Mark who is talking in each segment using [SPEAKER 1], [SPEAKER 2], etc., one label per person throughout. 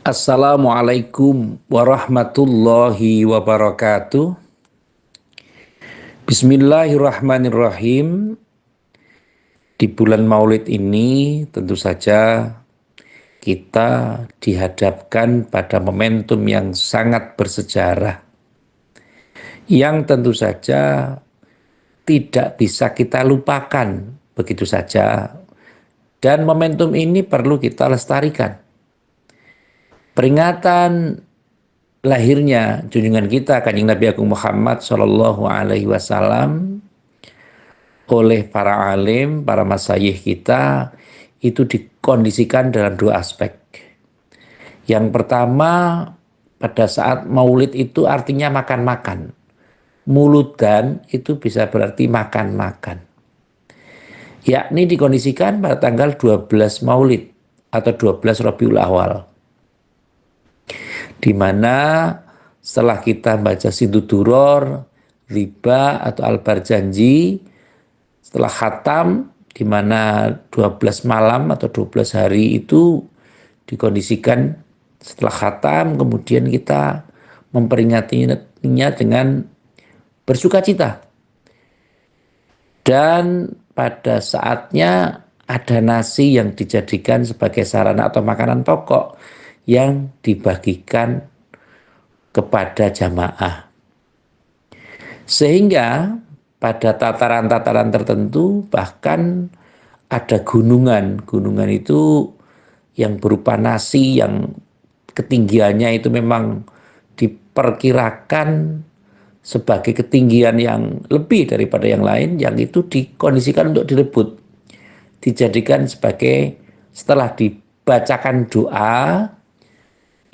[SPEAKER 1] Assalamualaikum warahmatullahi wabarakatuh. Bismillahirrahmanirrahim. Di bulan Maulid ini tentu saja kita dihadapkan pada momentum yang sangat bersejarah, yang tentu saja tidak bisa kita lupakan begitu saja, dan momentum ini perlu kita lestarikan. Peringatan lahirnya junjungan kita Kanjeng Nabi Agung Muhammad Shallallahu Alaihi Wasallam oleh para alim, para masyayikh kita itu dikondisikan dalam dua aspek. Yang pertama, pada saat Maulid itu artinya makan-makan. Muludan itu bisa berarti makan-makan. Yakni dikondisikan pada tanggal 12 Maulid atau 12 Rabiul Awal, di mana setelah kita baca Siduduror, riba atau al-barjanji, setelah khatam, di mana 12 malam atau 12 hari itu dikondisikan setelah khatam, kemudian kita memperingatinya dengan bersuka cita. Dan pada saatnya ada nasi yang dijadikan sebagai sarana atau makanan pokok yang dibagikan kepada jamaah. Sehingga pada tataran-tataran tertentu bahkan ada gunungan. Gunungan itu yang berupa nasi yang ketinggiannya itu memang diperkirakan sebagai ketinggian yang lebih daripada yang lain, yang itu dikondisikan untuk direbut. Dijadikan sebagai, setelah dibacakan doa,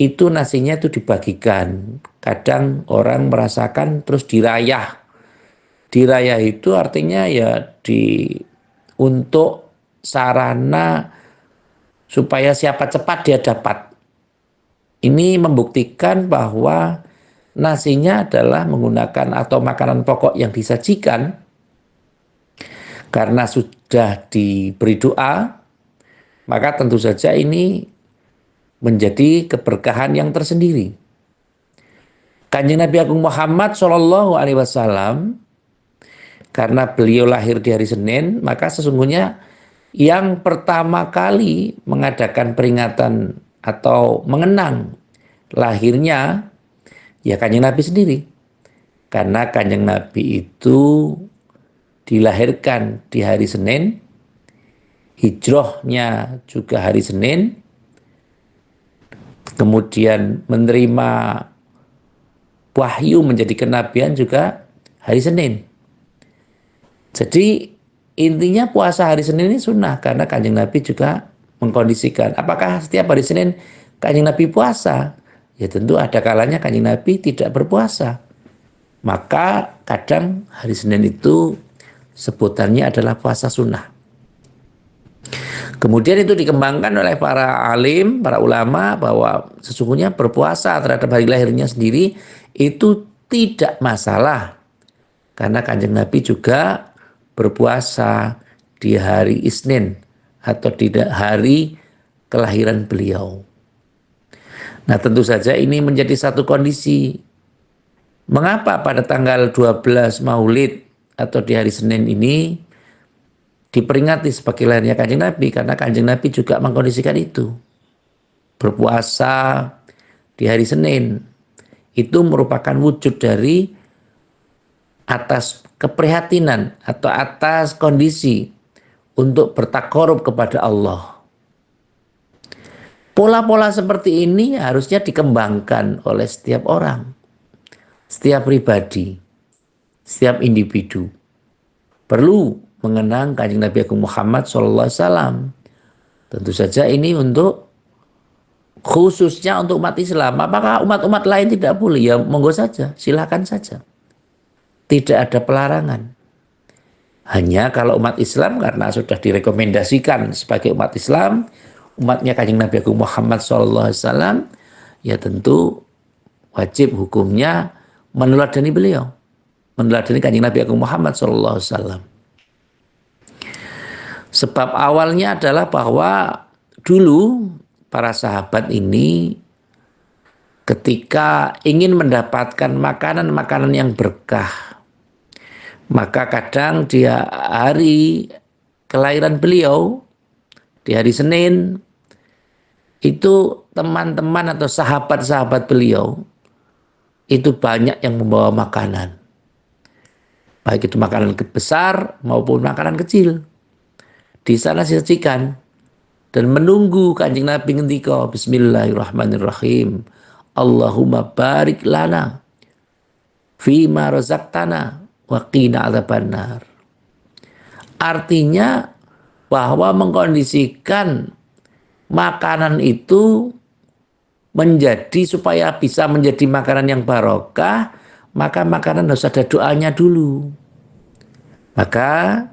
[SPEAKER 1] itu nasinya itu dibagikan. Kadang orang merasakan terus dirayah. Dirayah itu artinya ya untuk sarana supaya siapa cepat dia dapat. Ini membuktikan bahwa nasinya adalah menggunakan atau makanan pokok yang disajikan karena sudah diberi doa, maka tentu saja ini menjadi keberkahan yang tersendiri. Kanjeng Nabi Agung Muhammad Shallallahu Alaihi Wasallam, karena beliau lahir di hari Senin, maka sesungguhnya yang pertama kali mengadakan peringatan atau mengenang lahirnya ya Kanjeng Nabi sendiri. Karena Kanjeng Nabi itu dilahirkan di hari Senin, hijrahnya juga hari Senin, kemudian menerima wahyu menjadi kenabian juga hari Senin. Jadi intinya puasa hari Senin ini sunnah, karena Kanjeng Nabi juga mengkondisikan. Apakah setiap hari Senin Kanjeng Nabi puasa? Ya tentu ada kalanya Kanjeng Nabi tidak berpuasa. Maka kadang hari Senin itu sebutannya adalah puasa sunnah. Kemudian itu dikembangkan oleh para alim, para ulama, bahwa sesungguhnya berpuasa terhadap hari lahirnya sendiri itu tidak masalah. Karena Kanjeng Nabi juga berpuasa di hari Isnin atau di hari kelahiran beliau. Nah tentu saja ini menjadi satu kondisi. Mengapa pada tanggal 12 Maulid atau di hari Senin ini diperingati sebagai lahirnya Kanjeng Nabi? Karena Kanjeng Nabi juga mengkondisikan itu. Berpuasa di hari Senin itu merupakan wujud dari atas keprihatinan atau atas kondisi untuk bertakarub kepada Allah. Pola-pola seperti ini harusnya dikembangkan oleh setiap orang, setiap pribadi, setiap individu. Perlu mengenang Kanjeng Nabi Agung Muhammad SAW. Tentu saja ini untuk khususnya untuk umat Islam. Apakah umat-umat lain tidak boleh? Ya monggo saja, silakan saja. Tidak ada pelarangan. Hanya kalau umat Islam karena sudah direkomendasikan sebagai umat Islam, umatnya Kanjeng Nabi Agung Muhammad SAW, ya tentu wajib hukumnya meneladani beliau, meneladani Kanjeng Nabi Agung Muhammad SAW. Sebab awalnya adalah bahwa dulu para sahabat ini ketika ingin mendapatkan makanan-makanan yang berkah, maka kadang di hari kelahiran beliau, di hari Senin, itu teman-teman atau sahabat-sahabat beliau itu banyak yang membawa makanan. Baik itu makanan besar maupun makanan kecil. Di sana disajikan dan menunggu Kanjeng Nabi ngendika Bismillahirrahmanirrahim. Allahumma barik lana fima razaqtana wa qina adzabannar. Artinya bahwa mengkondisikan makanan itu menjadi supaya bisa menjadi makanan yang barokah, maka makanan harus ada doanya dulu. Maka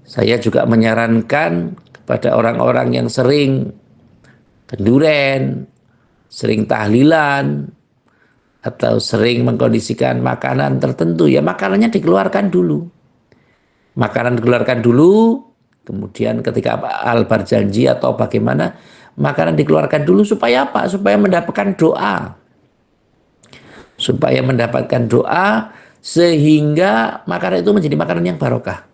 [SPEAKER 1] saya juga menyarankan kepada orang-orang yang sering kenduren, sering tahlilan, atau sering mengkondisikan makanan tertentu, ya makanannya dikeluarkan dulu. Makanan dikeluarkan dulu, kemudian ketika al berjanji atau bagaimana, makanan dikeluarkan dulu supaya apa? Supaya mendapatkan doa. Supaya mendapatkan doa sehingga makanan itu menjadi makanan yang barokah.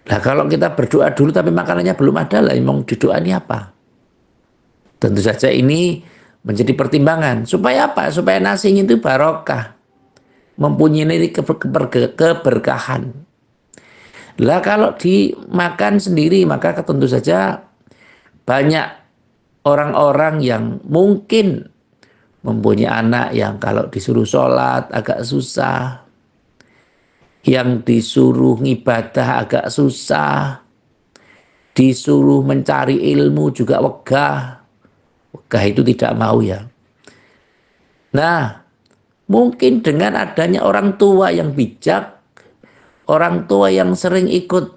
[SPEAKER 1] Nah kalau kita berdoa dulu tapi makanannya belum ada, lah mau didoa ini apa? Tentu saja ini menjadi pertimbangan. Supaya apa? Supaya nasinya itu barokah. Mempunyai keberkahan. Lah kalau dimakan sendiri maka tentu saja banyak orang-orang yang mungkin mempunyai anak yang kalau disuruh sholat agak susah, yang disuruh ngibadah agak susah, disuruh mencari ilmu juga wegah. Wegah itu tidak mau ya. Nah, mungkin dengan adanya orang tua yang bijak, orang tua yang sering ikut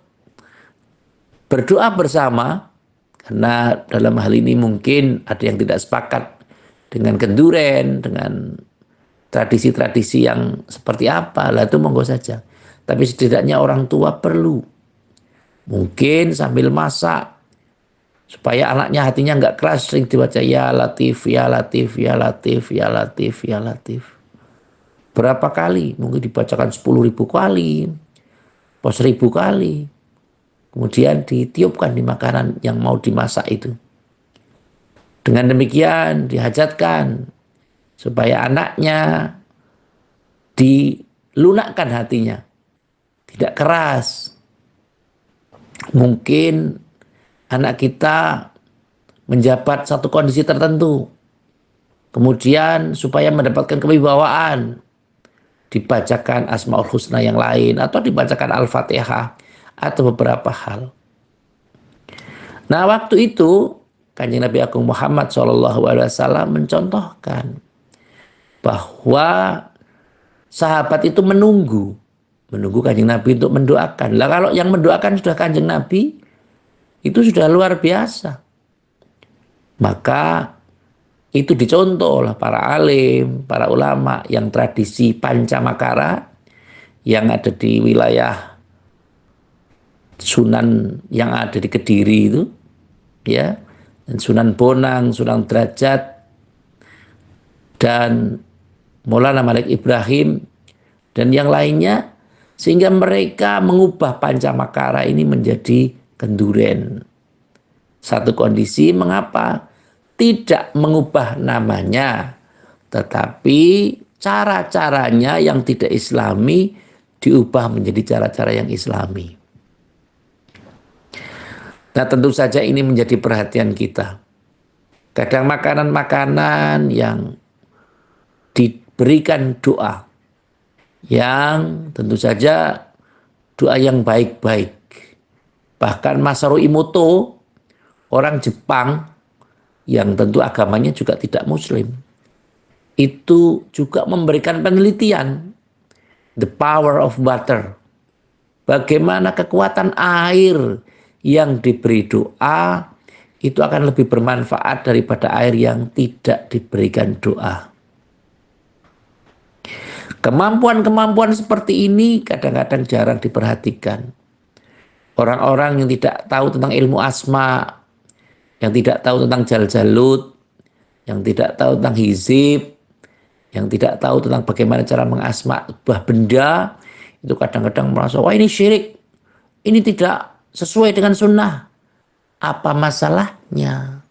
[SPEAKER 1] berdoa bersama, karena dalam hal ini mungkin ada yang tidak sepakat dengan kenduren, dengan tradisi-tradisi yang seperti apa, lah itu monggo saja. Tapi setidaknya orang tua perlu mungkin sambil masak supaya anaknya hatinya nggak keras, sering dibaca ya Latif, ya Latif, ya Latif, ya Latif, ya Latif. Berapa kali? Mungkin dibacakan 10.000 kali, 1.000 kali. Kemudian ditiupkan di makanan yang mau dimasak itu. Dengan demikian dihajatkan supaya anaknya dilunakkan hatinya, tidak keras. Mungkin anak kita menjabat satu kondisi tertentu, kemudian supaya mendapatkan kewibawaan dibacakan Asmaul Husna yang lain atau dibacakan Al-Fatihah atau beberapa hal. Nah waktu itu Kanjeng Nabi Agung Muhammad SAW mencontohkan bahwa sahabat itu menunggu Kanjeng Nabi untuk mendoakan. Lah kalau yang mendoakan sudah Kanjeng Nabi, itu sudah luar biasa. Maka itu dicontoh oleh para alim, para ulama yang tradisi Pancamakara yang ada di wilayah Sunan yang ada di Kediri itu, ya, dan Sunan Bonang, Sunan Derajat, dan Maulana Malik Ibrahim dan yang lainnya, sehingga mereka mengubah Pancamakara ini menjadi kenduren. Satu kondisi mengapa tidak mengubah namanya, tetapi cara-caranya yang tidak islami diubah menjadi cara-cara yang islami. Nah tentu saja ini menjadi perhatian kita. Kadang makanan-makanan yang diberikan doa, yang tentu saja doa yang baik-baik. Bahkan Masaru Emoto, orang Jepang yang tentu agamanya juga tidak muslim, itu juga memberikan penelitian the power of water. Bagaimana kekuatan air yang diberi doa itu akan lebih bermanfaat daripada air yang tidak diberikan doa. Kemampuan-kemampuan seperti ini kadang-kadang jarang diperhatikan. Orang-orang yang tidak tahu tentang ilmu asma, yang tidak tahu tentang jal-jalut, yang tidak tahu tentang hizib, yang tidak tahu tentang bagaimana cara mengasma sebuah benda, itu kadang-kadang merasa, wah ini syirik, ini tidak sesuai dengan sunnah. Apa masalahnya?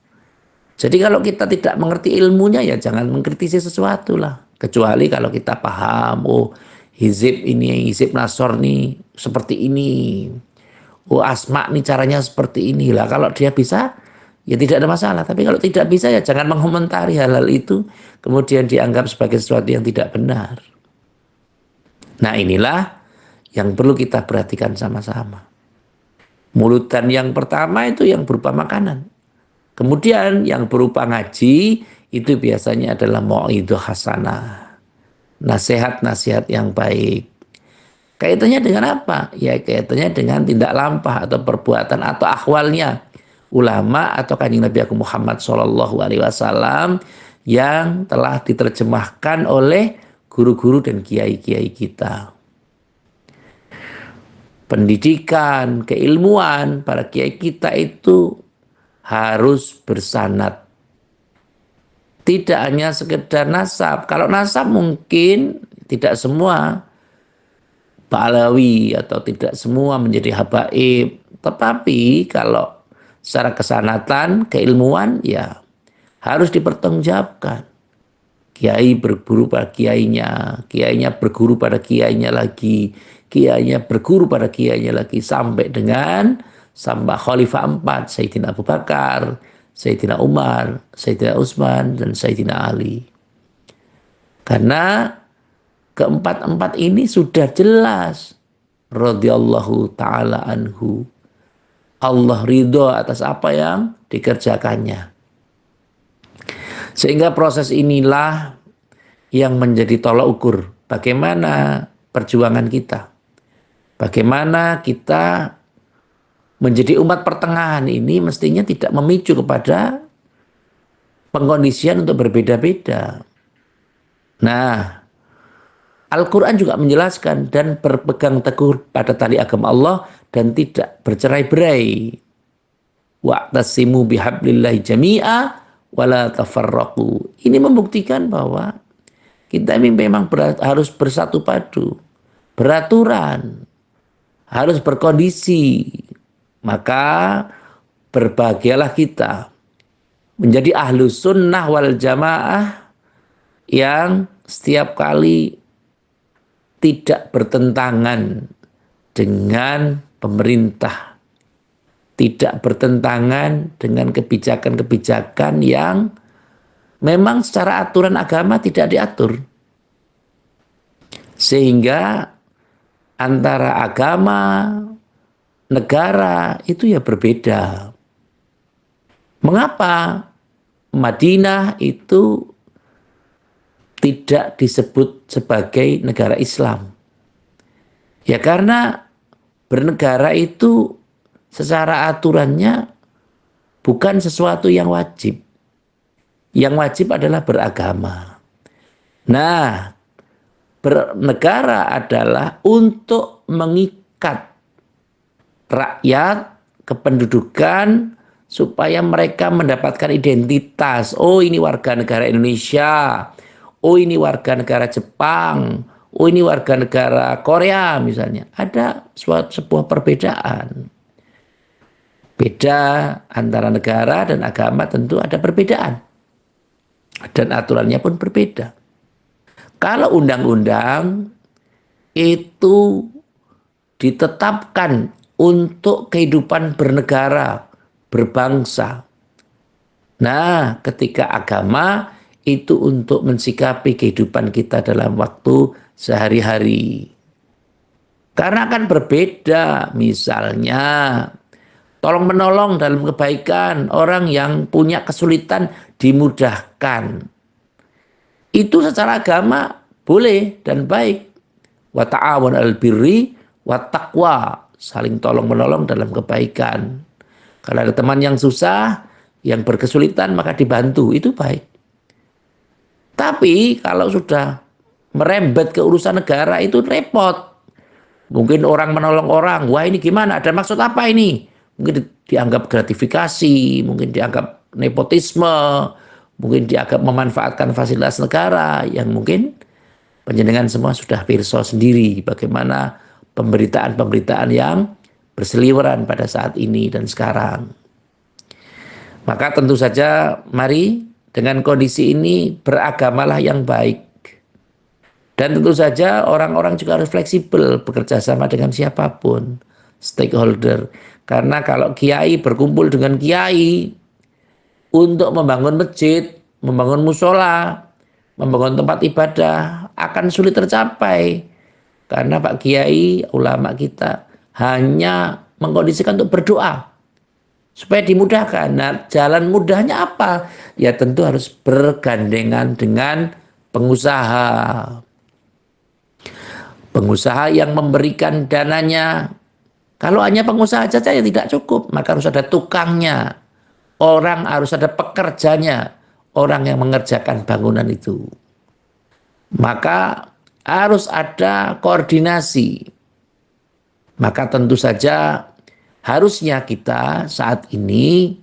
[SPEAKER 1] Jadi kalau kita tidak mengerti ilmunya, ya jangan mengkritisi sesuatu lah. Kecuali kalau kita paham, oh hizib ini, hizib nasor nih seperti ini. Oh asma nih caranya seperti ini lah. Kalau dia bisa, ya tidak ada masalah. Tapi kalau tidak bisa, ya jangan mengomentari hal-hal itu. Kemudian dianggap sebagai sesuatu yang tidak benar. Nah inilah yang perlu kita perhatikan sama-sama. Mulutan yang pertama itu yang berupa makanan. Kemudian yang berupa ngaji itu biasanya adalah mau'idhah hasanah. Nasihat-nasihat yang baik. Kaitannya dengan apa? Ya kaitannya dengan tindak lampah atau perbuatan atau akhwalnya ulama atau kanjeng Nabi Muhammad SAW yang telah diterjemahkan oleh guru-guru dan kiai-kiai kita. Pendidikan, keilmuan para kiai kita itu harus bersanad. Tidak hanya sekedar nasab. Kalau nasab mungkin tidak semua Ba'alawi atau tidak semua menjadi habaib. Tetapi kalau secara kesanatan, keilmuan ya harus dipertanggungjawabkan. Kiai berguru pada kiainya, kiainya berguru pada kiainya lagi, kiainya berguru pada kiainya lagi sampai dengan sampai Khalifah 4, Sayyidina Abu Bakar, Sayyidina Umar, Sayyidina Utsman, dan Sayyidina Ali. Karena keempat-empat ini sudah jelas radhiyallahu ta'ala anhu. Allah ridho atas apa yang dikerjakannya. Sehingga proses inilah yang menjadi tolak ukur bagaimana perjuangan kita. Bagaimana kita menjadi umat pertengahan ini mestinya tidak memicu kepada pengkondisian untuk berbeda-beda. Nah, Al-Quran juga menjelaskan dan berpegang teguh pada tali agama Allah dan tidak bercerai-berai. Wa'tasimu bihablillahi jami'a wala tafarraqu. Ini membuktikan bahwa kita memang harus bersatu padu, beraturan, harus berkondisi. Maka berbahagialah kita menjadi ahlu sunnah wal jamaah yang setiap kali tidak bertentangan dengan pemerintah, tidak bertentangan dengan kebijakan-kebijakan yang memang secara aturan agama tidak diatur. Sehingga antara agama, negara itu ya berbeda. Mengapa Madinah itu tidak disebut sebagai negara Islam? Ya karena bernegara itu secara aturannya bukan sesuatu yang wajib. Yang wajib adalah beragama. Nah, bernegara adalah untuk mengikat rakyat, kependudukan, supaya mereka mendapatkan identitas. Oh ini warga negara Indonesia, oh ini warga negara Jepang, oh ini warga negara Korea misalnya. Ada sebuah perbedaan. Beda antara negara dan agama tentu ada perbedaan. Dan aturannya pun berbeda. Kalau undang-undang itu ditetapkan untuk kehidupan bernegara, berbangsa. Nah, ketika agama itu untuk mensikapi kehidupan kita dalam waktu sehari-hari. Karena akan berbeda, misalnya tolong menolong dalam kebaikan, orang yang punya kesulitan dimudahkan. Itu secara agama boleh dan baik. Wa ta'awun 'alal birri wat taqwa, saling tolong menolong dalam kebaikan. Kalau ada teman yang susah, yang berkesulitan maka dibantu, itu baik. Tapi kalau sudah merembet ke urusan negara itu repot. Mungkin orang menolong orang, wah ini gimana, ada maksud apa ini? Mungkin dianggap gratifikasi, mungkin dianggap nepotisme, mungkin dianggap memanfaatkan fasilitas negara yang mungkin panjenengan semua sudah pirsa sendiri bagaimana pemberitaan-pemberitaan yang berseliweran pada saat ini dan sekarang. Maka tentu saja mari dengan kondisi ini beragamalah yang baik. Dan tentu saja orang-orang juga harus fleksibel bekerja sama dengan siapapun, stakeholder. Karena kalau kiai berkumpul dengan kiai untuk membangun masjid, membangun musola, membangun tempat ibadah akan sulit tercapai. Karena Pak Kiai, ulama kita hanya mengkondisikan untuk berdoa supaya dimudahkan. Nah, jalan mudahnya apa? Ya tentu harus bergandengan dengan pengusaha. Pengusaha yang memberikan dananya. Kalau hanya pengusaha saja ya tidak cukup, maka harus ada tukangnya. Orang harus ada pekerjanya, orang yang mengerjakan bangunan itu. Maka harus ada koordinasi. Maka tentu saja harusnya kita saat ini,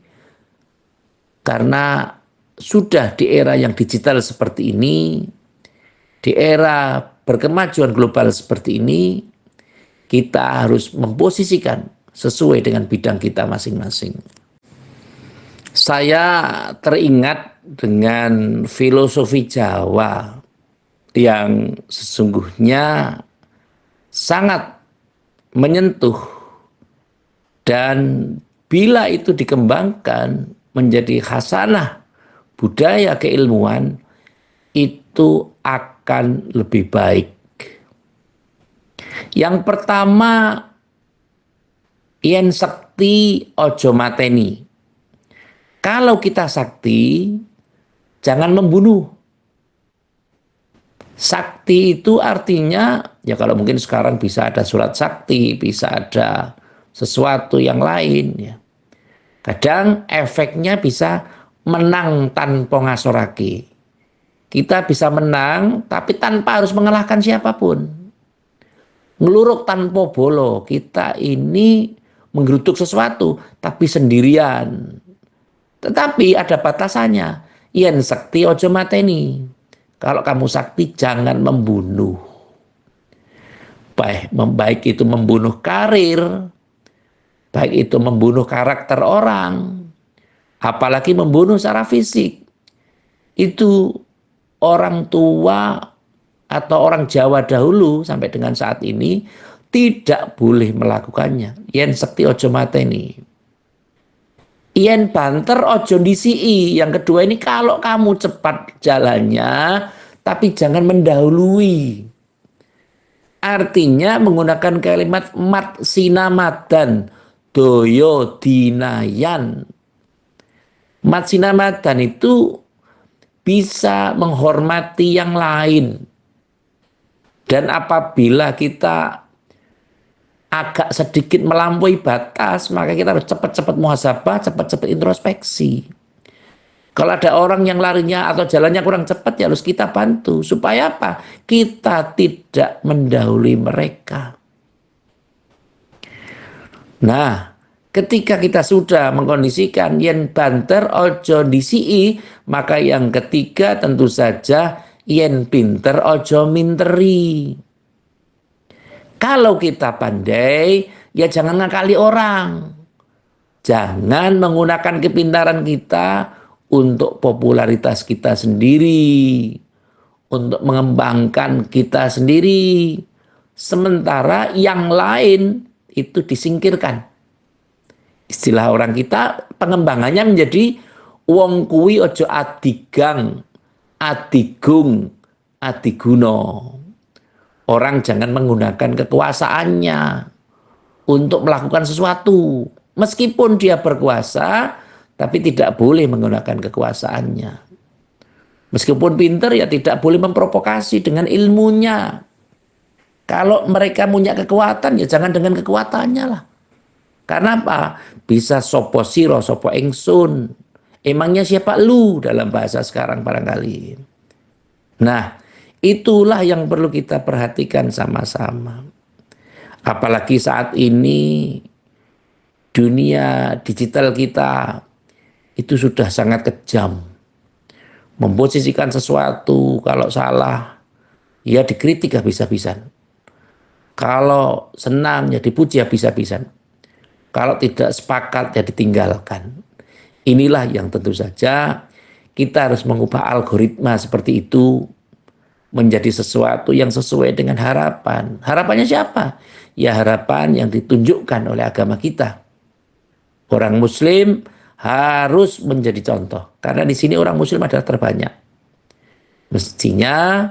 [SPEAKER 1] karena sudah di era yang digital seperti ini, di era berkemajuan global seperti ini, kita harus memposisikan sesuai dengan bidang kita masing-masing. Saya teringat dengan filosofi Jawa yang sesungguhnya sangat menyentuh dan bila itu dikembangkan menjadi khasanah budaya keilmuan itu akan lebih baik. Yang pertama, yen sakti ojo mateni. Kalau kita sakti, jangan membunuh. Sakti itu artinya, ya kalau mungkin sekarang bisa ada surat sakti, bisa ada sesuatu yang lain. Ya. Kadang efeknya bisa menang tanpa ngasorake. Kita bisa menang, tapi tanpa harus mengalahkan siapapun. Ngeluruk tanpa bolo, kita ini menggerutuk sesuatu, tapi sendirian. Tetapi ada batasannya. Yen sakti ojo mateni. Kalau kamu sakti jangan membunuh. Baik itu membunuh karir, baik itu membunuh karakter orang, apalagi membunuh secara fisik. Itu orang tua atau orang Jawa dahulu sampai dengan saat ini tidak boleh melakukannya. Yen sakti ojo mateni. Yen banter ojo disii. Yang kedua ini kalau kamu cepat jalannya, tapi jangan mendahului. Artinya menggunakan kalimat mat sinamadan, doyo dinayan. Mat sinamadan itu bisa menghormati yang lain. Dan apabila kita agak sedikit melampaui batas, maka kita harus cepat-cepat muhasabah, cepat-cepat introspeksi. Kalau ada orang yang larinya atau jalannya kurang cepat, ya harus kita bantu. Supaya apa? Kita tidak mendahului mereka. Nah, ketika kita sudah mengkondisikan yen banter ojo disii, maka yang ketiga tentu saja yen pinter ojo minteri. Kalau kita pandai, ya jangan ngakali orang. Jangan menggunakan kepintaran kita untuk popularitas kita sendiri, untuk mengembangkan kita sendiri. Sementara yang lain itu disingkirkan. Istilah orang kita, pengembangannya menjadi wong kuwi ojo adigang, adigung, adiguno. Orang jangan menggunakan kekuasaannya untuk melakukan sesuatu. Meskipun dia berkuasa, tapi tidak boleh menggunakan kekuasaannya. Meskipun pintar, ya tidak boleh memprovokasi dengan ilmunya. Kalau mereka punya kekuatan, ya jangan dengan kekuatannya lah. Karena apa? Bisa sopo siro, sopo engsun. Emangnya siapa lu dalam bahasa sekarang barangkali. Nah, itulah yang perlu kita perhatikan sama-sama. Apalagi saat ini dunia digital kita itu sudah sangat kejam. memposisikan sesuatu, kalau salah ya dikritik habis-habisan, kalau senang ya dipuji habis-habisan, kalau tidak sepakat ya ditinggalkan. Inilah yang tentu saja kita harus mengubah algoritma seperti itu menjadi sesuatu yang sesuai dengan harapan. Harapannya siapa? Ya harapan yang ditunjukkan oleh agama kita. Orang Muslim harus menjadi contoh. Karena di sini orang Muslim adalah terbanyak. Mestinya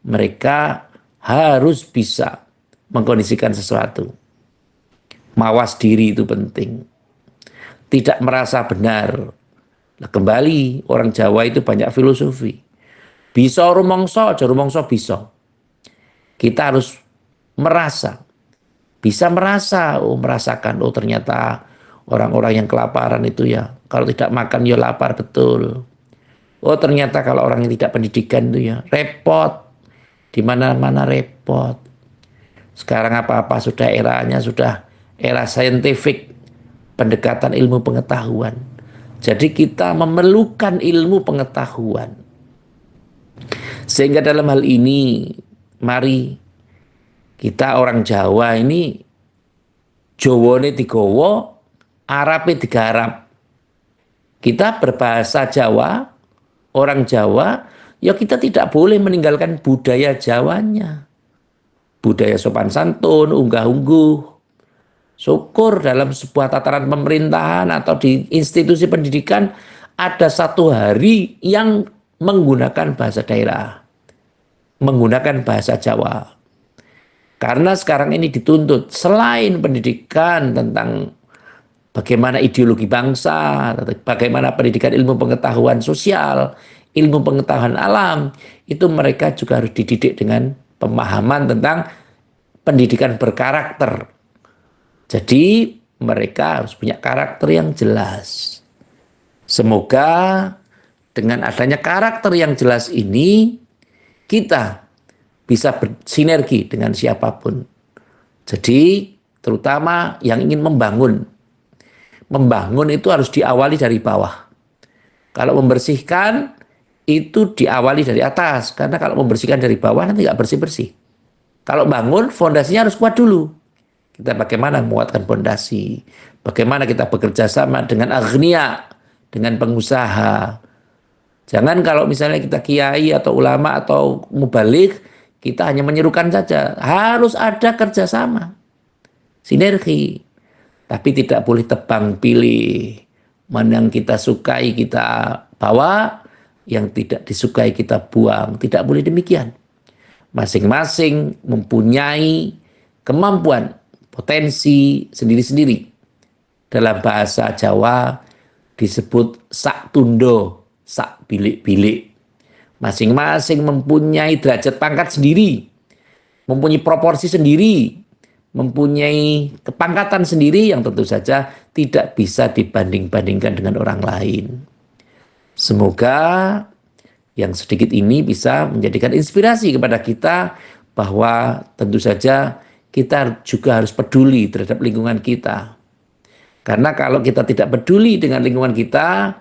[SPEAKER 1] mereka harus bisa mengkondisikan sesuatu. Mawas diri itu penting. Tidak merasa benar. Nah, kembali orang Jawa itu banyak filosofi. Bisa rumangsa, aja rumangsa bisa. Kita harus merasa. Bisa merasa, merasakan, ternyata orang-orang yang kelaparan itu ya, kalau tidak makan ya lapar betul. Ternyata kalau orang yang tidak pendidikan itu ya repot. Di mana-mana repot. Sekarang apa-apa sudah eranya, sudah era saintifik, pendekatan ilmu pengetahuan. Jadi kita memerlukan ilmu pengetahuan. Sehingga dalam hal ini, mari kita orang Jawa ini, Jawane digawa, Arabe digarap. Kita berbahasa Jawa, orang Jawa, ya kita tidak boleh meninggalkan budaya Jawanya. Budaya sopan santun, unggah-ungguh, syukur dalam sebuah tataran pemerintahan atau di institusi pendidikan ada satu hari yang menggunakan bahasa daerah, menggunakan bahasa Jawa. Karena sekarang ini dituntut selain pendidikan tentang bagaimana ideologi bangsa, bagaimana pendidikan ilmu pengetahuan sosial, ilmu pengetahuan alam, itu mereka juga harus dididik dengan pemahaman tentang pendidikan berkarakter. Jadi mereka harus punya karakter yang jelas. Semoga dengan adanya karakter yang jelas ini, kita bisa bersinergi dengan siapapun. Jadi terutama yang ingin membangun. Membangun itu harus diawali dari bawah. Kalau membersihkan itu diawali dari atas. Karena kalau membersihkan dari bawah nanti nggak bersih-bersih. Kalau bangun fondasinya harus kuat dulu. Kita bagaimana menguatkan fondasi. Bagaimana kita bekerja sama dengan agnia, dengan pengusaha. Jangan kalau misalnya kita kiai atau ulama atau mubalik, kita hanya menyerukan saja. Harus ada kerjasama, sinergi. Tapi tidak boleh tebang pilih. Mana yang kita sukai kita bawa, yang tidak disukai kita buang. Tidak boleh demikian. Masing-masing mempunyai kemampuan, potensi sendiri-sendiri. Dalam bahasa Jawa disebut sak tundo, sak bilik-bilik. Masing-masing mempunyai derajat pangkat sendiri, mempunyai proporsi sendiri, mempunyai kepangkatan sendiri yang tentu saja tidak bisa dibanding-bandingkan dengan orang lain. Semoga yang sedikit ini bisa menjadikan inspirasi kepada kita bahwa tentu saja kita juga harus peduli terhadap lingkungan kita. Karena kalau kita tidak peduli dengan lingkungan kita,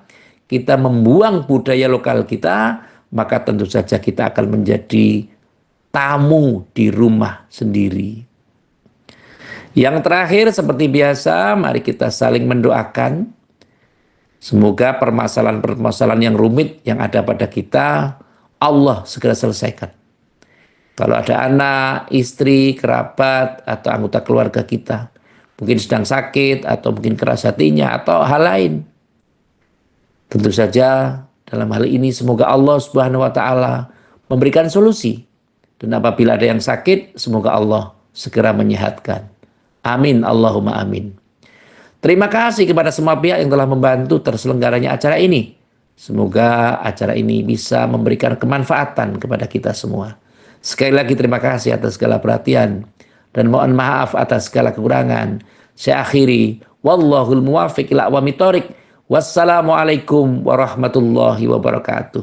[SPEAKER 1] kita membuang budaya lokal kita, maka tentu saja kita akan menjadi tamu di rumah sendiri. Yang terakhir seperti biasa, mari kita saling mendoakan. Semoga permasalahan-permasalahan yang rumit yang ada pada kita, Allah segera selesaikan. Kalau ada anak, istri, kerabat, atau anggota keluarga kita, mungkin sedang sakit, atau mungkin keras hatinya, atau hal lain. Tentu saja dalam hal ini semoga Allah Subhanahu wa taala memberikan solusi. Dan apabila ada yang sakit, semoga Allah segera menyehatkan. Amin, Allahumma amin. Terima kasih kepada semua pihak yang telah membantu terselenggaranya acara ini. Semoga acara ini bisa memberikan kemanfaatan kepada kita semua. Sekali lagi terima kasih atas segala perhatian. Dan mohon maaf atas segala kekurangan. Saya akhiri. Wallahul muwafiq ila aqwamit thoriq. Wassalamualaikum warahmatullahi wabarakatuh.